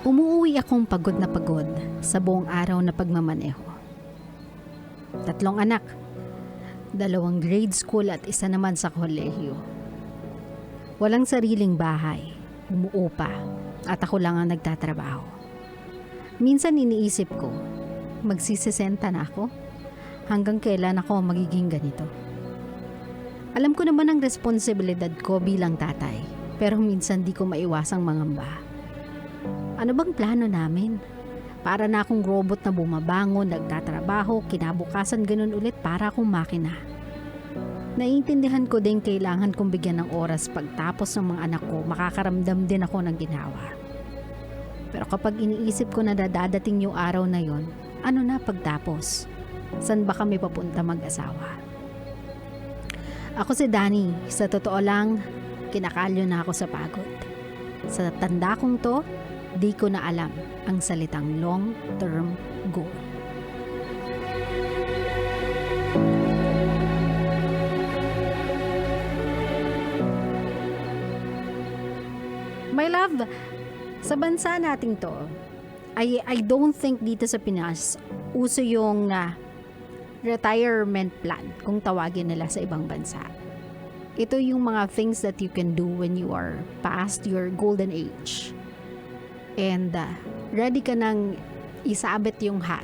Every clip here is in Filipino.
Umuuwi akong pagod na pagod sa buong araw na pagmamaneho. 3 anak, 2 grade school at 1 naman sa kolehiyo. Walang sariling bahay, umuupa at ako lang ang nagtatrabaho. Minsan iniisip ko, magsisisenta na ako? Hanggang kailan ako magiging ganito? Alam ko naman ang responsibilidad ko bilang tatay, pero minsan di ko maiwasang mangamba. Ano bang plano namin? Para na akong robot na bumabangon, nagtatrabaho, kinabukasan ganun ulit para akong makina. Naiintindihan ko din kailangan kong bigyan ng oras pagtapos ng mga anak ko, makakaramdam din ako ng ginawa. Pero kapag iniisip ko na dadating yung araw na yon, ano na pagtapos? San ba kami papunta mag-asawa? Ako si Danny, sa totoo lang, kinakalyo na ako sa pagod. Sa tanda kong to, di ko na alam ang salitang long-term goal. My love, sa bansa nating to, I don't think dito sa Pinas, uso yung retirement plan kung tawagin nila sa ibang bansa. Ito yung mga things that you can do when you are past your golden age. And ready ka nang isabit yung hat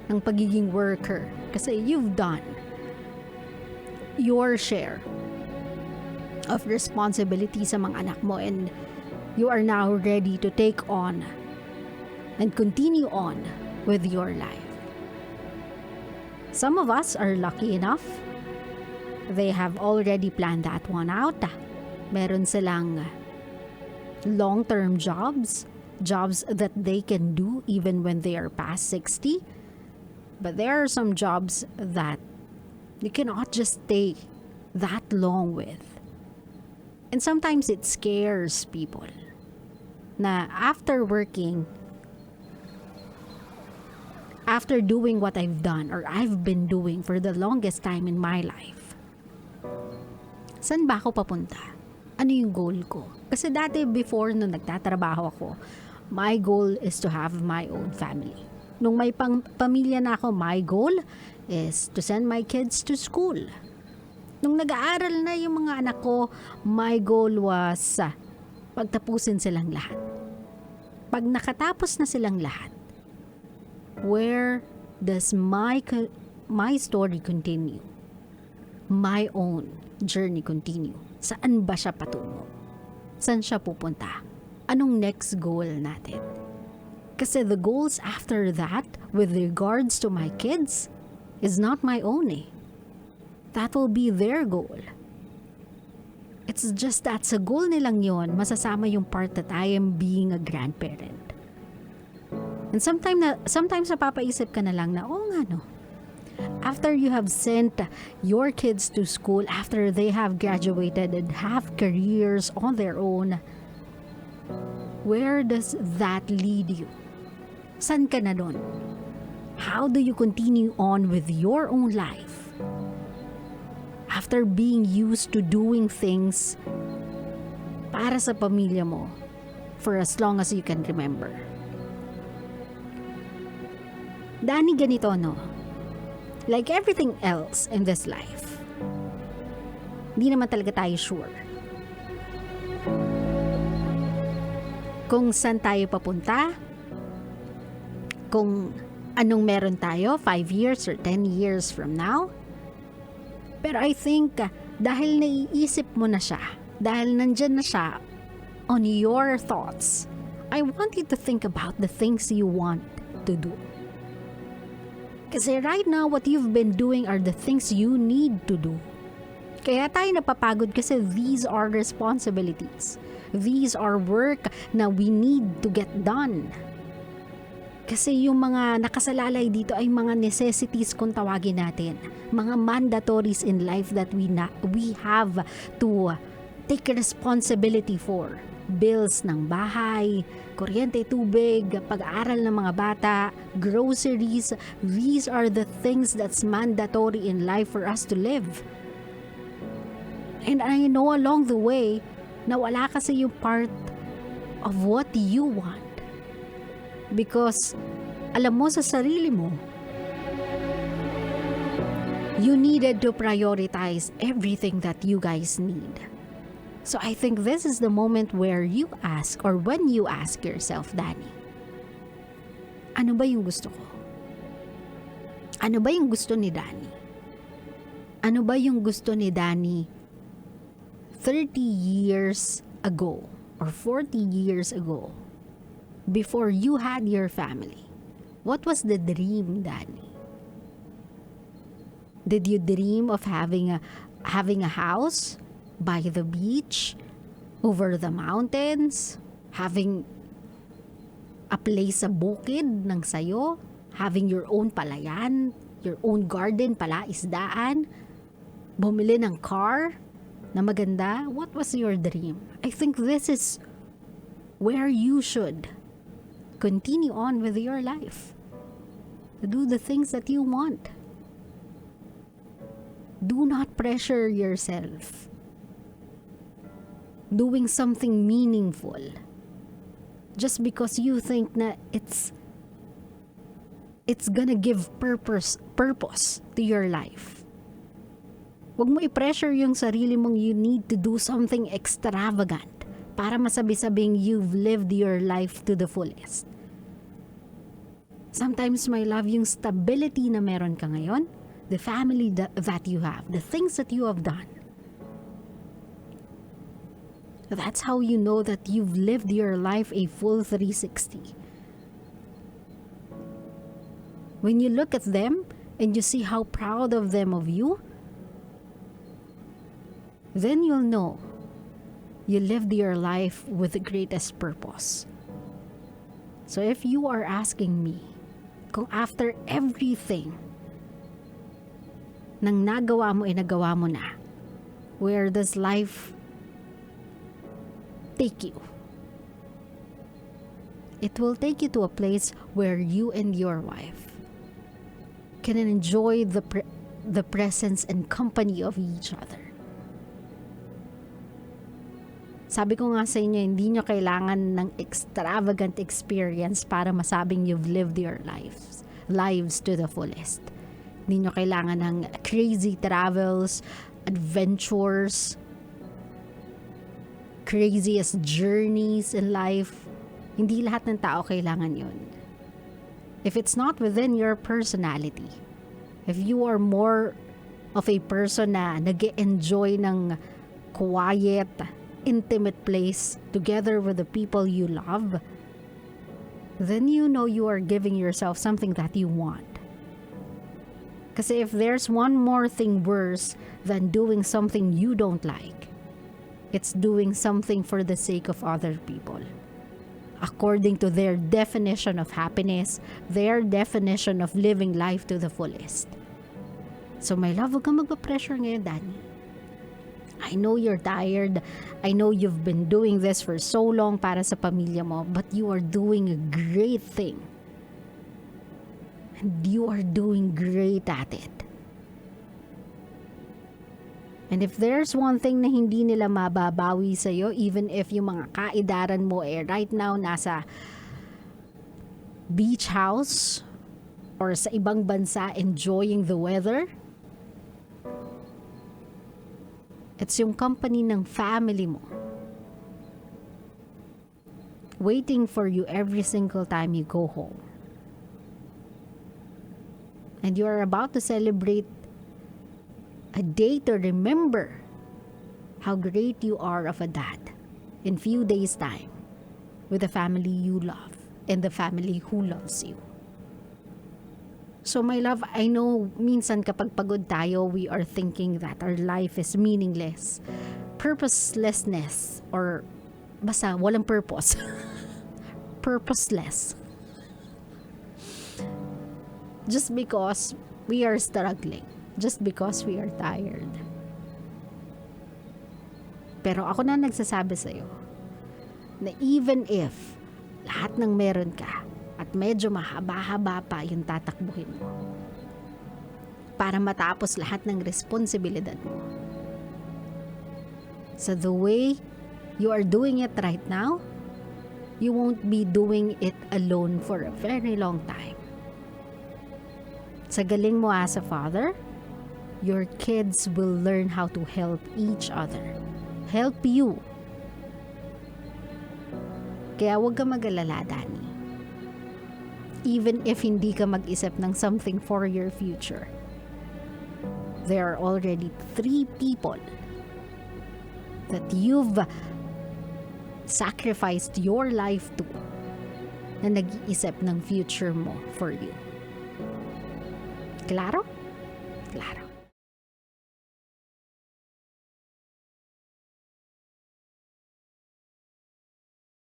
ng pagiging worker kasi you've done your share of responsibility sa mga anak mo and you are now ready to take on and continue on with your life. Some of us are lucky enough. They have already planned that one out. Meron silang long-term jobs that they can do even when they are past 60. But there are some jobs that you cannot just stay that long with. And sometimes it scares people na after doing what I've done or I've been doing for the longest time in my life, saan ba ako papunta? Ano yung goal ko? Kasi dati before nung nagtatrabaho ako, my goal is to have my own family. Nung may pamilya na ako, my goal is to send my kids to school. Nung nag-aaral na yung mga anak ko, my goal was pagtapusin silang lahat. Pag nakatapos na silang lahat, where does my story continue? My own journey continue. Saan ba siya patungo? Saan siya pupunta? Anong next goal natin? Kasi the goals after that, with regards to my kids, is not my own eh. That will be their goal. It's just that sa goal nilang yon, masasama yung part that I am being a grandparent. And sometimes napapaisip ka na lang na, oh nga no, after you have sent your kids to school, after they have graduated and have careers on their own, where does that lead you? San ka na doon? How do you continue on with your own life? After being used to doing things para sa pamilya mo for as long as you can remember. Dani, ganito no? Like everything else in this life, hindi naman talaga tayo sure kung saan tayo papunta, kung anong meron tayo 5 years or 10 years from now. Pero I think dahil naiisip mo na siya, dahil nandyan na siya on your thoughts, I want you to think about the things you want to do. Kasi right now, what you've been doing are the things you need to do. Kaya tayo napapagod kasi these are responsibilities. These are work na we need to get done. Kasi yung mga nakasalalay dito ay mga necessities kung tawagin natin. Mga mandatories in life that we have to take responsibility for. Bills ng bahay, kuryente, tubig, pag-aaral ng mga bata, groceries. These are the things that's mandatory in life for us to live. And I know along the way na wala kasi yung part of what you want. Because alam mo sa sarili mo, you needed to prioritize everything that you guys need. So I think this is the moment where you ask, or when you ask yourself, Danny, ano ba yung gusto ko? Ano ba yung gusto ni Danny? Ano ba yung gusto ni Danny 30 years ago or 40 years ago before you had your family? What was the dream, Danny? Did you dream of having a house by the beach, over the mountains, having a place sa bukid ng sayo, having your own palayan, your own garden, palaisdaan, bumili ng car na maganda? What was your dream? I think this is where you should continue on with your life. To do the things that you want. Do not pressure yourself. Doing something meaningful just because you think na it's gonna give purpose to your life. Huwag mo i-pressure yung sarili mong you need to do something extravagant para masabi-sabing you've lived your life to the fullest. Sometimes, my love, yung stability na meron ka ngayon, the family that you have, the things that you have done, that's how you know that you've lived your life a full 360. When you look at them and you see how proud of them of you, then you'll know you lived your life with the greatest purpose. So if you are asking me, kung after everything nang nagawa mo, inagawa mo na, where does life take you? It will take you to a place where you and your wife can enjoy the presence and company of each other. Sabi ko nga sa inyo, hindi nyo kailangan ng extravagant experience para masabing you've lived your lives to the fullest. Hindi nyo kailangan ng crazy travels, adventures, craziest journeys in life. Hindi lahat ng tao kailangan yun. If it's not within your personality, if you are more of a person na nag-enjoy ng quiet, intimate place together with the people you love, then you know you are giving yourself something that you want. Kasi if there's one more thing worse than doing something you don't like, it's doing something for the sake of other people. According to their definition of happiness, their definition of living life to the fullest. So my love, huwag kang magpa-pressure ngayon, Danny. I know you're tired. I know you've been doing this for so long para sa pamilya mo, but you are doing a great thing. And you are doing great at it. And if there's one thing na hindi nila mababawi sa'yo, even if yung mga kaidaran mo right now nasa beach house or sa ibang bansa enjoying the weather, it's yung company ng family mo waiting for you every single time you go home. And you are about to celebrate a day to remember how great you are of a dad in few days' time with the family you love and the family who loves you. So my love, I know minsan kapag pagod tayo, we are thinking that our life is meaningless. Purposelessness, or basta walang purpose. Purposeless. Just because we are struggling. Just because we are tired. Pero ako na nagsasabi sa'yo na even if lahat ng meron ka at medyo mahaba-haba pa yung tatakbuhin mo para matapos lahat ng responsibilidad mo. So the way you are doing it right now, you won't be doing it alone for a very long time. Sa galing mo as a father, your kids will learn how to help each other. Help you. Kaya huwag ka mag-alala, Danny. Even if hindi ka mag-isip ng something for your future, there are already 3 people that you've sacrificed your life to na nag-iisip ng future mo for you. Klaro? Klaro.